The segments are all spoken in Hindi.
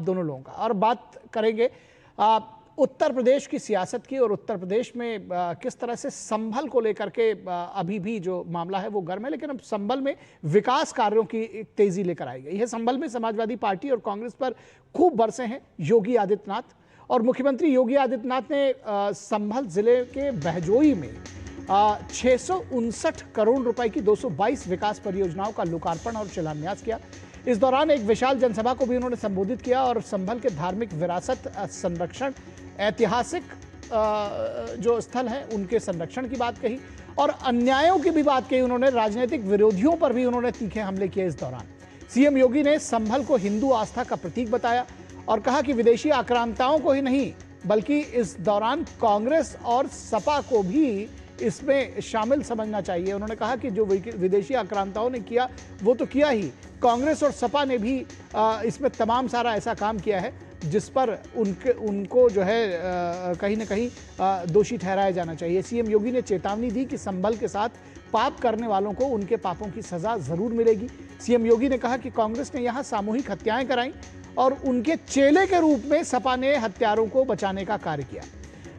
दोनों लोगों का। और बात करेंगे उत्तर प्रदेश की सियासत की, और उत्तर प्रदेश में किस तरह से संभल को लेकर के अभी भी जो मामला है वो गर्म है, लेकिन अब संभल में विकास कार्यों की एक तेजी लेकर आई गई है। संभल में समाजवादी पार्टी और कांग्रेस पर खूब बरसे हैं योगी आदित्यनाथ, और मुख्यमंत्री योगी आदित्यनाथ ने संभल जिले के बहजोई में 659 करोड़ रुपए की 222 विकास परियोजनाओं का लोकार्पण और शिलान्यास किया। इस दौरान एक विशाल जनसभा को भी उन्होंने संबोधित किया और संभल के धार्मिक विरासत संरक्षण, ऐतिहासिक जो स्थल हैं उनके संरक्षण की बात कही, और अन्यायों की भी बात कही उन्होंने। राजनीतिक विरोधियों पर भी उन्होंने तीखे हमले किए। इस दौरान सीएम योगी ने संभल को हिंदू आस्था का प्रतीक बताया और कहा कि विदेशी आक्रांताओं को ही नहीं बल्कि इस दौरान कांग्रेस और सपा को भी इसमें शामिल समझना चाहिए। उन्होंने कहा कि जो विदेशी आक्रांताओं ने किया वो तो किया ही, कांग्रेस और सपा ने भी इसमें तमाम सारा ऐसा काम किया है जिस पर उनको जो है कहीं ना कहीं दोषी ठहराया जाना चाहिए। सीएम योगी ने चेतावनी दी कि संभल के साथ पाप करने वालों को उनके पापों की सजा जरूर मिलेगी। सीएम योगी ने कहा कि कांग्रेस ने यहाँ सामूहिक हत्याएं कराई और उनके चेले के रूप में सपा ने हत्यारों को बचाने का कार्य किया।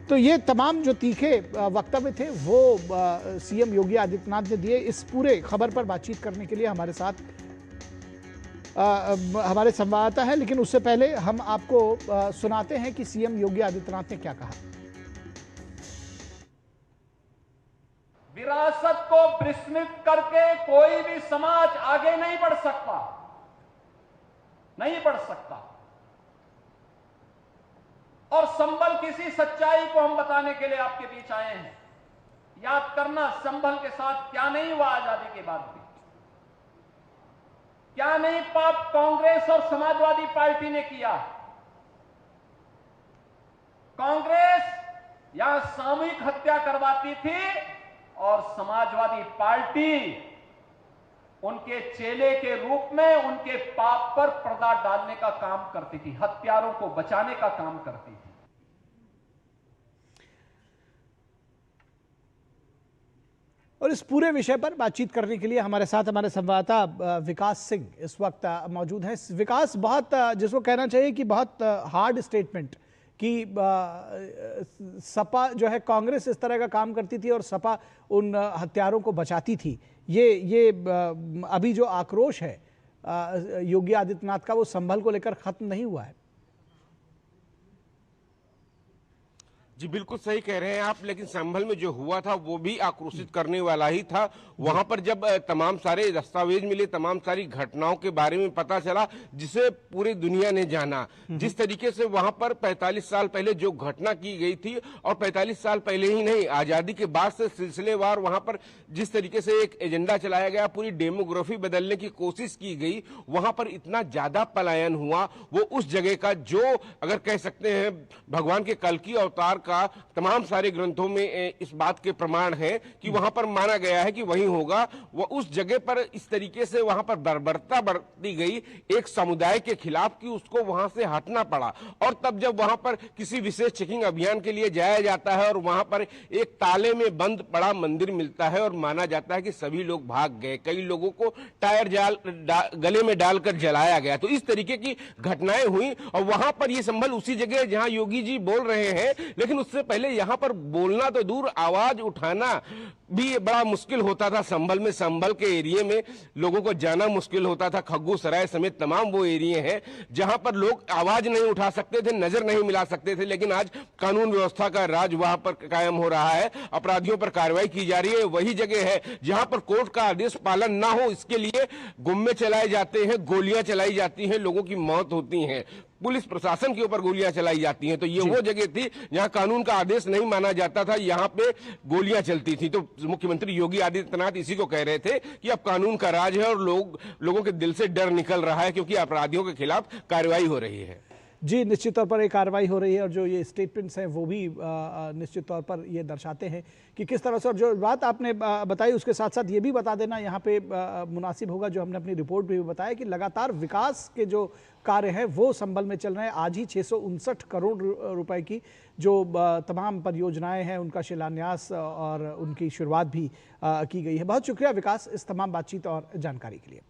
तो ये तमाम जो तीखे वक्तव्य थे वो सीएम योगी आदित्यनाथ ने दिए। इस पूरे खबर पर बातचीत करने के लिए हमारे साथ हमारे संवाददाता है, लेकिन उससे पहले हम आपको सुनाते हैं कि सीएम योगी आदित्यनाथ ने क्या कहा। विरासत को विस्मृत करके कोई भी समाज आगे नहीं बढ़ सकता, नहीं बढ़ सकता। और संभल किसी सच्चाई को हम बताने के लिए आपके बीच आए हैं। याद करना संभल के साथ क्या नहीं हुआ आजादी के बाद भी, क्या नहीं पाप कांग्रेस और समाजवादी पार्टी ने किया। कांग्रेस यहां सामूहिक हत्या करवाती थी और समाजवादी पार्टी उनके चेले के रूप में उनके पाप पर पर्दा डालने का काम करती थी, हत्यारों को बचाने का काम करती थी। और इस पूरे विषय पर बातचीत करने के लिए हमारे साथ हमारे संवाददाता विकास सिंह इस वक्त मौजूद हैं। विकास, बहुत जिसको कहना चाहिए कि बहुत हार्ड स्टेटमेंट कि सपा जो है, कांग्रेस इस तरह का काम करती थी और सपा उन हत्यारों को बचाती थी। ये अभी जो आक्रोश है योगी आदित्यनाथ का वो संभल को लेकर खत्म नहीं हुआ है। जी बिल्कुल सही कह रहे हैं आप, लेकिन संभल में जो हुआ था वो भी आक्रोशित करने वाला ही था। वहां पर जब तमाम सारे दस्तावेज मिले, तमाम सारी घटनाओं के बारे में पता चला जिसे पूरी दुनिया ने जाना, जिस तरीके से वहां पर 45 साल पहले जो घटना की गई थी, और 45 साल पहले ही नहीं, आजादी के बाद से सिलसिलेवार वहां पर जिस तरीके से एक एजेंडा चलाया गया, पूरी डेमोग्राफी बदलने की कोशिश की गई, वहां पर इतना ज्यादा पलायन हुआ, वो उस जगह का जो अगर कह सकते हैं भगवान के कल्कि अवतार का तमाम सारे ग्रंथों में इस बात के प्रमाण है कि वहां पर माना गया है कि वही होगा। वो उस जगह पर इस तरीके से वहां पर बर्बरता बरती गई एक समुदाय के खिलाफ कि उसको वहां से हटना पड़ा। और तब जब वहां पर किसी विशेष चेकिंग अभियान के लिए जाया जाता है और वहां पर एक ताले में बंद पड़ा मंदिर मिलता है और माना जाता है कि सभी लोग भाग गए, कई लोगों को टायर जाल गले में डालकर जलाया गया। तो इस तरीके की घटनाएं हुई और वहां पर ये संभल उसी जगह जहां योगी जी बोल रहे हैं, लेकिन उससे पहले यहां पर बोलना तो दूर, आवाज उठाना भी बड़ा मुश्किल होता था। संभल में, संभल के एरिया में लोगों को जाना मुश्किल होता था। खग्गू सराय समेत तमाम वो एरिया हैं जहां पर लोग आवाज नहीं उठा सकते थे, नजर नहीं मिला सकते थे। लेकिन आज कानून व्यवस्था का राज वहां पर कायम हो रहा है, अपराधियों पर कार्रवाई की जा रही है। वही जगह है जहां पर कोर्ट का आदेश पालन ना हो इसके लिए गुम्मे चलाए जाते हैं, गोलियां चलाई जाती हैं, लोगों की मौत होती है, पुलिस प्रशासन के ऊपर गोलियां चलाई जाती हैं। तो ये वो जगह थी जहां कानून का आदेश नहीं माना जाता था, यहां पे गोलियां चलती थी। तो मुख्यमंत्री योगी आदित्यनाथ इसी को कह रहे थे कि अब कानून का राज है और लोगों के दिल से डर निकल रहा है क्योंकि अपराधियों के खिलाफ कार्रवाई हो रही है। जी, निश्चित तौर पर एक कार्रवाई हो रही है और जो ये स्टेटमेंट्स हैं वो भी निश्चित तौर पर ये दर्शाते हैं कि किस तरह से, और जो बात आपने बताई उसके साथ साथ ये भी बता देना यहाँ पे मुनासिब होगा, जो हमने अपनी रिपोर्ट में भी बताया कि लगातार विकास के जो कार्य हैं वो संभल में चल रहे हैं। आज ही 659 करोड़ रुपए की जो तमाम परियोजनाएं हैं उनका शिलान्यास और उनकी शुरुआत भी की गई है। बहुत शुक्रिया विकास इस तमाम बातचीत और जानकारी के लिए।